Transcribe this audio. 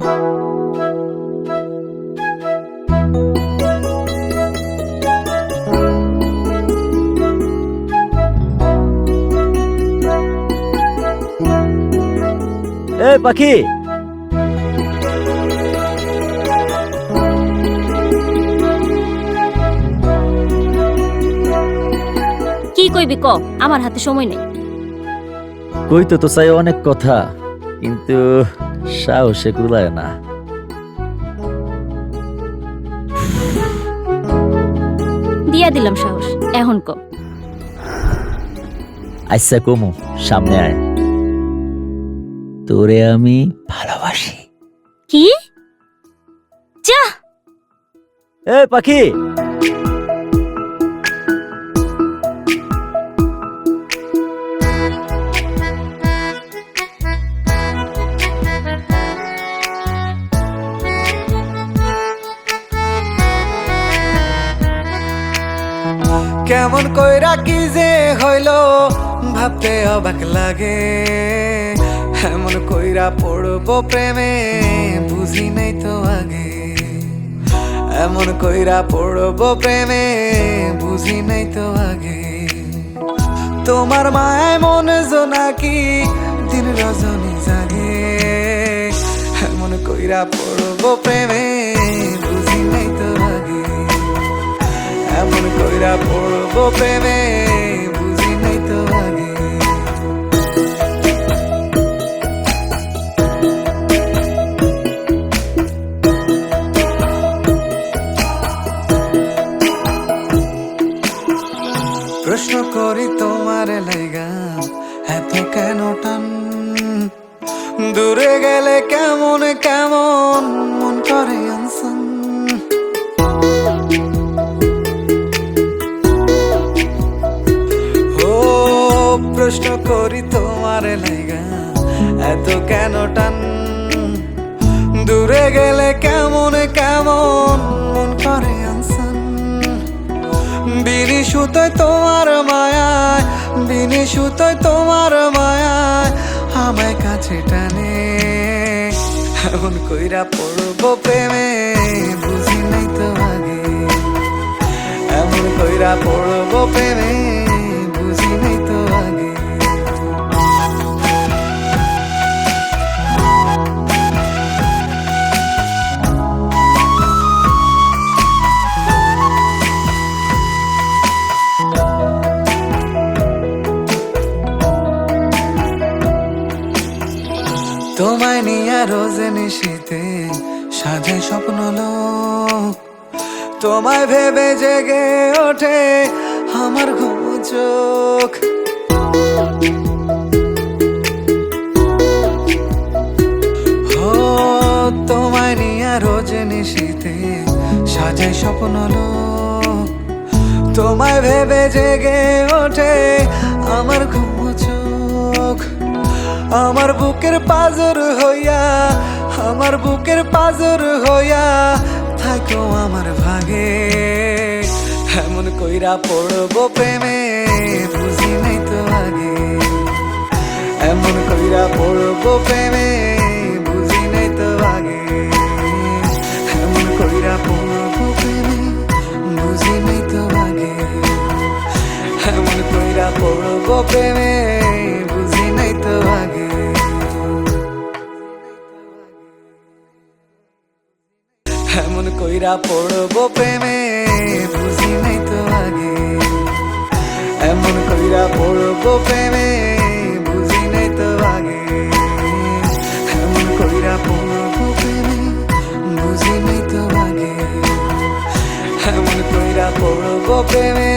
এ পাখি, কি কইবি ক, আমার হাতে সময় নেই। কইতে তো চাই অনেক কথা, কিন্তু সাহসে কুলায় না। দিয়া দিলাম সাহস, এখন ক। আচ্ছা কমু, সামনে আয়। তোরে আমি ভালোবাসি। কি? যা। এ পাখি, কেমন কইরা কি যে হইল ভাবতে অবাক লাগে। এমন কইরা পড়বো প্রেমে বুঝি নাই তো আগে। এমন কইরা পড়বো প্রেমে বুঝি নাই তো আগে। তোমার মায় মন জোনাকি দিন রজনী জাগে। এমন কইরা পড়বো প্রেমে বুঝি নাই তো আগে। এমন কইরা পড়বো প্রেমে বুঝি নাই তো আগে। প্রশ্ন করি তোমার লাইগা এত কেন টান। দূরে গেলে কেমন কেমন মন করে আনসান। প্রশ্ন করি তোমার লাইগা এত কেন টান। দূরে গেলে কেমন কেমন মন করে আনসান। বিনি সুতোয় তোমার মায়ায়, বিনি সুতোয় তোমার মায়ায় আমায় কাছে টানে। এমন কইরা পড়বো প্রেমে বুঝি নাই তো আগে। এমন কইরা পড়বো প্রেমে বুঝি নাই তো আগে। তোমায় নিয়ে রোজ নিশীতে সাজে স্বপ্ন লোক। তোমায় ভেবে জেগে ওঠে আমার ঘুম চোখ। ও তোমায় নিয়ে রোজ নিশীতে সাজে স্বপ্ন লোক। তোমায় ভেবে জেগে ওঠে আমার ঘুম চোখ। আমার বুকের পাজর হইয়া, আমার বুকের পাজর হইয়া থাকো আমার ভাগে। এমন কইরা পড়বো প্রেমে বুঝি নাই তো আগে। এমন কইরা পড়বো প্রেমে বুঝি নাই তো আগে। এমন কইরা পড়বো প্রেমে বুঝি নাই তো আগে। এমন কইরা পড়বো প্রেমে বুঝি নাই তো আগে। এমন কইরা পড়বো প্রেমে বুঝি নাই তো আগে। এমন কইরা পড়বো প্রেমে বুঝি নাই তো আগে। এমন কইরা পড়বো প্রেমে বুঝি নাই তো আগে। এমন কইরা পড়বো প্রেমে